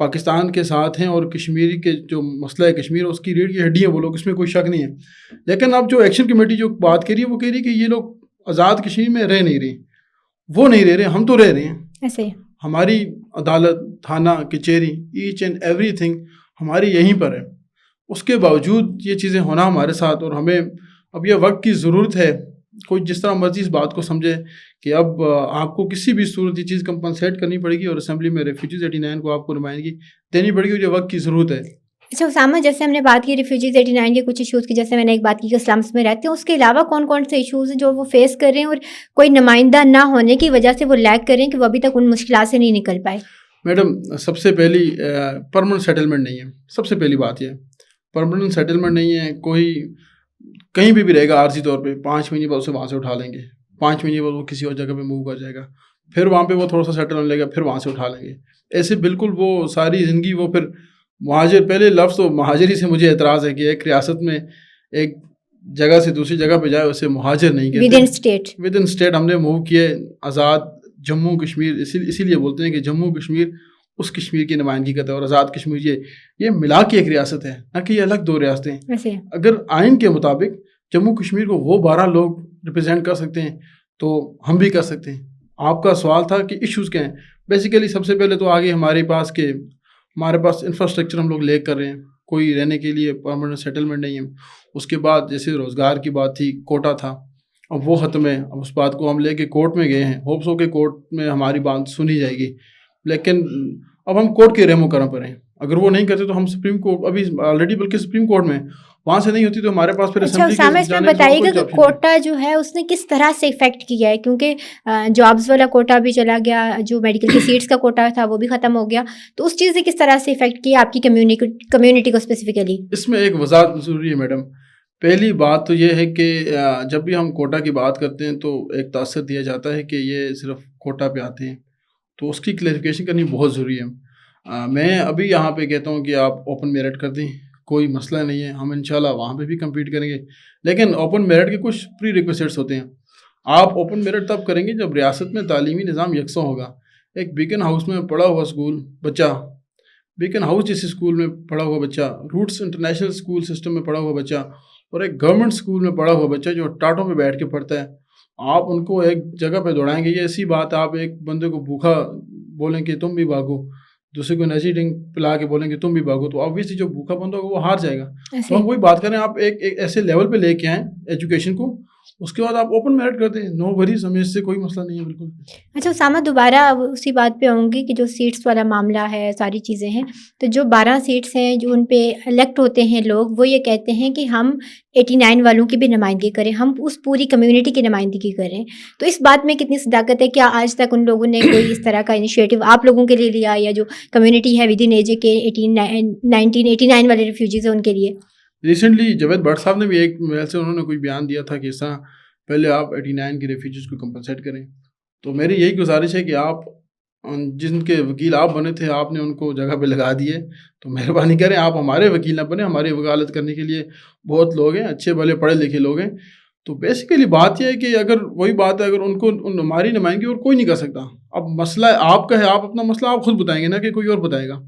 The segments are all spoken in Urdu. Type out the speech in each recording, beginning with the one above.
پاکستان کے ساتھ ہیں، اور کشمیری کے جو مسئلہ ہے کشمیر اس کی ریڑھ کی ہڈی ہیں وہ لوگ، اس میں کوئی شک نہیں ہے. لیکن اب جو ایکشن کمیٹی جو بات کر رہی ہے وہ کہہ رہی ہے کہ یہ لوگ آزاد کشمیر میں رہ نہیں رہے، وہ نہیں رہ رہے، ہم تو رہ رہے ہیں. ایسے ہماری عدالت، تھانہ، کچہری، ایچ اینڈ ایوری تھنگ ہماری یہیں پر ہے. اس کے باوجود یہ چیزیں ہونا ہمارے ساتھ، اور ہمیں اب یہ وقت کی ضرورت ہے. کوئی جس طرح مرضی اس بات کو سمجھے کہ اب آپ کو کسی بھی صورت یہ چیز کمپنسیٹ کرنی پڑے گی، اور اسمبلی میں ریفیوجیز 89 کو آپ کو نمائندگی دینی پڑے گی، اور یہ وقت کی ضرورت ہے. اچھا اسامہ، جیسے ہم نے بات کی ریفیوجیز 89 کے کچھ ایشوز کی، جیسے میں نے ایک بات کی کہ اسلمس میں رہتے ہیں، اس کے علاوہ کون کون سے ایشوز ہیں جو وہ فیس کر رہے ہیں، اور کوئی نمائندہ نہ ہونے کی وجہ سے وہ لیگ کر رہے ہیں کہ وہ ابھی تک ان مشکلات سے نہیں نکل پائے؟ میڈم سب سے پہلی پرماننٹ سیٹلمنٹ نہیں ہے. سب سے پہلی بات یہ پرماننٹ سیٹلمنٹ نہیں ہے. کوئی کہیں بھی رہے گا عارضی طور پہ، 5 مہینے بعد اسے وہاں سے اٹھا لیں گے، 5 مہینے بعد وہ کسی اور جگہ پہ موو کر جائے گا، پھر وہاں پہ وہ تھوڑا سا سیٹل ہونے لگے گا، پھر وہاں سے اٹھا لیں گے. ایسے بالکل وہ ساری زندگی وہ پھر مہاجر. پہلے لفظ تو مہاجری سے مجھے اعتراض ہے کہ ایک ریاست میں ایک جگہ سے دوسری جگہ پہ جائے اسے مہاجر نہیں کہتے. ود ان اسٹیٹ ہم نے موو کیے آزاد جموں کشمیر. اسی لیے بولتے ہیں کہ جموں کشمیر اس کشمیر کی نمائندگی کرتا ہے، اور آزاد کشمیر یہ ملا کے ایک ریاست ہے، نہ کہ یہ الگ دو ریاستیں. اگر آئین کے مطابق جموں کشمیر کو وہ 12 لوگ ریپرزینٹ کر سکتے ہیں تو ہم بھی کر سکتے ہیں. آپ کا سوال تھا کہ ایشوز کیا ہیں. بیسیکلی سب سے پہلے تو آگے ہمارے پاس انفراسٹرکچر ہم لوگ لے کر رہے ہیں، کوئی رہنے کے لیے پرماننٹ سیٹلمنٹ نہیں ہے. اس کے بعد جیسے روزگار کی بات تھی، کوٹا تھا، اب وہ ختم ہے. اب اس بات کو ہم لے کے کورٹ میں گئے ہیں، ہوپس ہو کہ کورٹ میں ہماری بات سنی جائے گی. لیکن اب ہم کورٹ کے رحم و کرم پر ہیں. اگر وہ نہیں کرتے تو ہم سپریم کورٹ، ابھی آلریڈی بلکہ سپریم کورٹ میں، وہاں سے نہیں ہوتی تو ہمارے پاس پھر اچھا اسامہ، اس میں بتائیے گا کہ کوٹا جو ہے اس نے کس طرح سے افیکٹ کیا ہے؟ کیونکہ جابز والا کوٹا بھی چلا گیا، جو میڈیکل کی سیٹس کا کوٹا تھا وہ بھی ختم ہو گیا، تو اس چیز نے کس طرح سے افیکٹ کیا آپ کی کمیونٹی کو اسپیسیفکلی؟ اس میں ایک وضاحت ضروری ہے میڈم. پہلی بات تو یہ ہے کہ جب بھی ہم کوٹا کی بات کرتے ہیں تو ایک تاثر دیا جاتا ہے کہ یہ صرف کوٹا پہ آتے ہیں، تو اس کی کلیریفیکیشن کرنی بہت ضروری ہے. میں ابھی یہاں پہ کہتا ہوں کہ آپ اوپن میرٹ کر دیں، کوئی مسئلہ نہیں ہے، ہم انشاءاللہ وہاں پہ بھی کمپیٹ کریں گے. لیکن اوپن میرٹ کے کچھ پری ریکویسٹس ہوتے ہیں. آپ اوپن میرٹ تب کریں گے جب ریاست میں تعلیمی نظام یکساں ہوگا. ایک بیکن ہاؤس میں پڑھا ہوا اسکول بچہ، بیکن ہاؤس جیسے اسکول میں پڑھا ہوا بچہ، روٹس انٹرنیشنل اسکول سسٹم میں پڑھا ہوا بچہ، اور ایک گورنمنٹ اسکول میں پڑھا ہوا بچہ جو ٹاٹوں پہ بیٹھ کے پڑھتا ہے، آپ ان کو ایک جگہ پہ دوڑائیں گے؟ یہ ایسی بات آپ ایک بندے کو بھوکا بولیں کہ تم بھی بھاگو، دوسرے کو انرجی ڈرنک پلا کے بولیں کہ تم بھی بھاگو، تو آبویسلی جو بھوکا بندہ ہوگا وہ ہار جائے گا. تو ہم وہی بات کریں، آپ ایک ایسے لیول پہ لے کے آئیں ایجوکیشن کو، اس کے بعد آپ اوپن میرٹ کرتے ہیں، نو وریز، ہمیں اس سے کوئی مسئلہ نہیں ہے بالکل. اچھا اسامہ، دوبارہ اسی بات پہ آؤں گی کہ جو سیٹس والا معاملہ ہے، ساری چیزیں ہیں، تو جو 12 سیٹس ہیں جو ان پہ الیکٹ ہوتے ہیں لوگ، وہ یہ کہتے ہیں کہ ہم 89 والوں کی بھی نمائندگی کریں، ہم اس پوری کمیونٹی کی نمائندگی کریں. تو اس بات میں کتنی صداقت ہے؟ کیا آج تک ان لوگوں نے کوئی اس طرح کا انیشیٹو آپ لوگوں کے لیے لیا، یا جو کمیونٹی ہے ود ان ایج کے 1989 والے ریفیوجیز ہیں ان کے لیے؟ ریسنٹلی جاوید بٹ صاحب نے بھی ایک ویسے انہوں نے کوئی بیان دیا تھا کہ اس طرح پہلے آپ 89 کے ریفیوجیز کو کمپنسیٹ کریں. تو میری یہی گزارش ہے کہ آپ جن کے وکیل آپ بنے تھے، آپ نے ان کو جگہ پہ لگا دیے، تو مہربانی کریں آپ ہمارے وکیل نہ بنے. ہماری وکالت کرنے کے لیے بہت لوگ ہیں، اچھے بھلے پڑھے لکھے لوگ ہیں. تو بیسیکلی بات یہ ہے کہ اگر وہی بات ہے، اگر ان کو ہماری نمائندگی اور کوئی نہیں کر سکتا. اب مسئلہ آپ کا ہے، آپ اپنا مسئلہ آپ خود بتائیں گے، نہ کہ کوئی اور بتائے گا.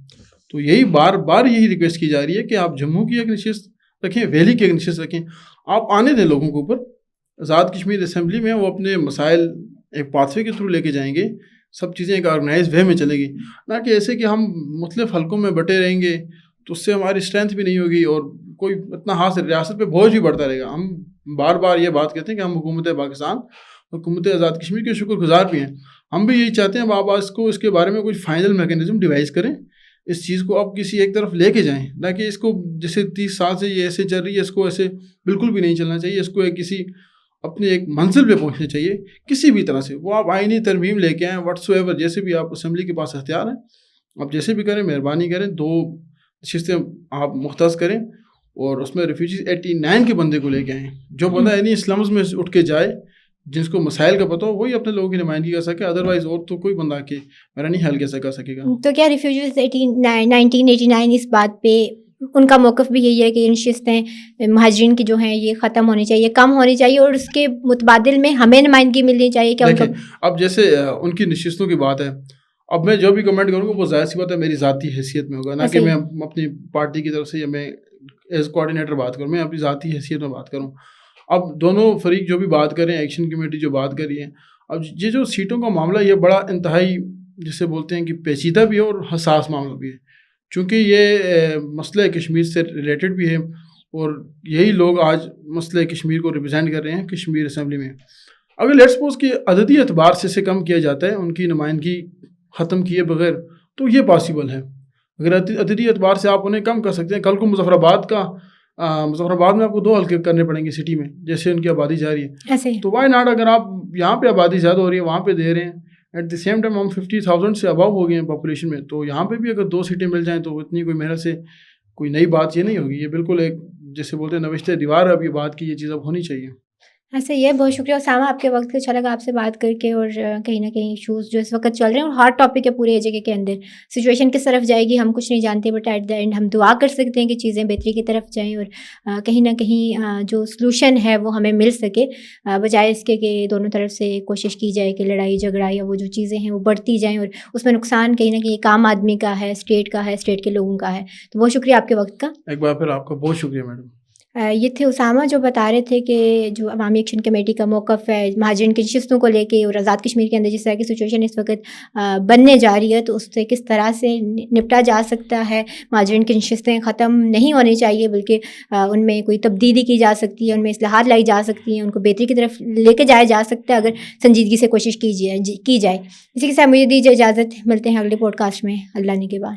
تو یہی بار بار یہی ریکویسٹ کی جا رہی ہے کہ آپ جموں کی ایک نشست رکھیں، ویلی کی ایک نشست رکھیں. آپ آنے دیں لوگوں کو اوپر. آزاد کشمیر اسمبلی میں وہ اپنے مسائل ایک پاتھوے کے تھرو لے کے جائیں گے، سب چیزیں ایک آرگنائز وے میں چلے گی، نہ کہ ایسے کہ ہم مختلف حلقوں میں بٹے رہیں گے تو اس سے ہماری اسٹرینتھ بھی نہیں ہوگی اور کوئی اتنا ہاتھ ریاست پہ بوجھ بھی بڑھتا رہے گا. ہم بار بار یہ بات کہتے ہیں کہ ہم حکومت پاکستان، حکومت آزاد کشمیر کے شکر گزار بھی ہیں. ہم بھی یہی چاہتے ہیں آپ اس کے بارے میں کوئی فائنل میکینزم ڈیوائز کریں، اس چیز کو آپ کسی ایک طرف لے کے جائیں، نہ کہ اس کو جیسے 30 سال سے یہ ایسے چل رہی ہے، اس کو ایسے بالکل بھی نہیں چلنا چاہیے. اس کو کسی اپنے ایک منزل پہ پہنچنا چاہیے کسی بھی طرح سے. وہ آپ آئینی ترمیم لے کے آئیں، واٹس ایور، جیسے بھی آپ اسمبلی کے پاس اختیار ہیں، آپ جیسے بھی کریں، مہربانی کریں 2 نشستیں آپ مختص کریں اور اس میں ریفیوجیز 89 کے بندے کو لے کے آئیں. جو بندہ یعنی اسلمز میں اٹھ کے جائے، جس کو مسائل کا پتہ ہو، وہی اپنے لوگوں کی نمائندگی کر سکے. ادروائز اور تو کوئی بندہ کے میرا نہیں حل کیسے کر سکے گا. تو کیا ریفیوجیز 1989 اس بات پہ ان کا موقف بھی یہی ہے کہ نشستیں مہاجرین کی جو ہیں یہ ختم ہونی چاہیے، کم ہونی چاہیے، اور اس کے متبادل میں ہمیں نمائندگی ملنی چاہیے؟ کیا دیکھیں اب جیسے ان کی نشستوں کی بات ہے، اب میں جو بھی کمنٹ کروں گا وہ ظاہر سی بات ہے میری ذاتی حیثیت میں ہوگا، نہ کہ میں اپنی پارٹی کی طرف سے یا میں ایز کوآرڈینیٹر بات کروں، میں اپنی ذاتی حیثیت میں بات کروں. اب دونوں فریق جو بھی بات کریں، ایکشن کمیٹی جو بات کر رہی ہے، اب یہ جو سیٹوں کا معاملہ یہ بڑا انتہائی جسے بولتے ہیں کہ پیچیدہ بھی ہے اور حساس معاملہ بھی ہے، چونکہ یہ مسئلہ کشمیر سے ریلیٹڈ بھی ہے اور یہی لوگ آج مسئلہ کشمیر کو ریپرزینٹ کر رہے ہیں کشمیر اسمبلی میں. اگر لیٹس سپوز کہ عددی اعتبار سے اسے کم کیا جاتا ہے، ان کی نمائندگی ختم کیے بغیر، تو یہ پاسبل ہے. اگر عددی اعتبار سے آپ انہیں کم کر سکتے ہیں، کل کو مظفر آباد میں آپ کو 2 حلقے کرنے پڑیں گے سٹی میں، جیسے ان کی آبادی جا رہی ہے، تو وائی ناٹ، اگر آپ یہاں پہ آبادی زیادہ ہو رہی ہے وہاں پہ دے رہے ہیں، ایٹ دی سیم ٹائم ہم 50,000 سے ابو ہو گئے ہیں پاپولیشن میں، تو یہاں پہ بھی اگر 2 سیٹیں مل جائیں تو اتنی کوئی محنت سے کوئی نئی بات یہ نہیں ہوگی. یہ بالکل ایک جیسے بولتے ہیں نوشتے دیوار ہے اب یہ بات کی، یہ چیز اب ہونی چاہیے. ایسے یہ بہت شکریہ اسامہ آپ کے وقت کا، اچھا لگا آپ سے بات کر کے. اور کہیں نہ کہیں ایشوز جو اس وقت چل رہے ہیں اور ہارڈ ٹاپک ہے پورے جگہ کے اندر، سچویشن کس طرف جائے گی ہم کچھ نہیں جانتے، بٹ ایٹ دا اینڈ ہم دعا کر سکتے ہیں کہ چیزیں بہتری کی طرف جائیں اور کہیں نہ کہیں جو سلوشن ہے وہ ہمیں مل سکے، بجائے اس کے کہ دونوں طرف سے کوشش کی جائے کہ لڑائی جھگڑا یا وہ جو چیزیں ہیں وہ بڑھتی جائیں اور اس میں نقصان کہیں نہ کہیں ایک عام آدمی کا ہے، اسٹیٹ کا ہے، اسٹیٹ کے لوگوں کا ہے. تو بہت شکریہ آپ کے وقت کا. ایک بار پھر آپ کا بہت شکریہ میڈم. یہ تھے اسامہ جو بتا رہے تھے کہ جو عوامی ایکشن کمیٹی کا موقف ہے مہاجرین کی نشستوں کو لے کے اور آزاد کشمیر کے اندر جس طرح کی سچویشن اس وقت بننے جا رہی ہے تو اس سے کس طرح سے نپٹا جا سکتا ہے. مہاجرین کی نشستیں ختم نہیں ہونی چاہیے بلکہ ان میں کوئی تبدیلی کی جا سکتی ہے، ان میں اصلاحات لائی جا سکتی ہیں، ان کو بہتری کی طرف لے کے جایا جا سکتا ہے اگر سنجیدگی سے کوشش کی جائے. اسی کے ساتھ مجھے دیجیے اجازت، ملتے ہیں اگلے پوڈ کاسٹ میں. اللہ نے کے بعد.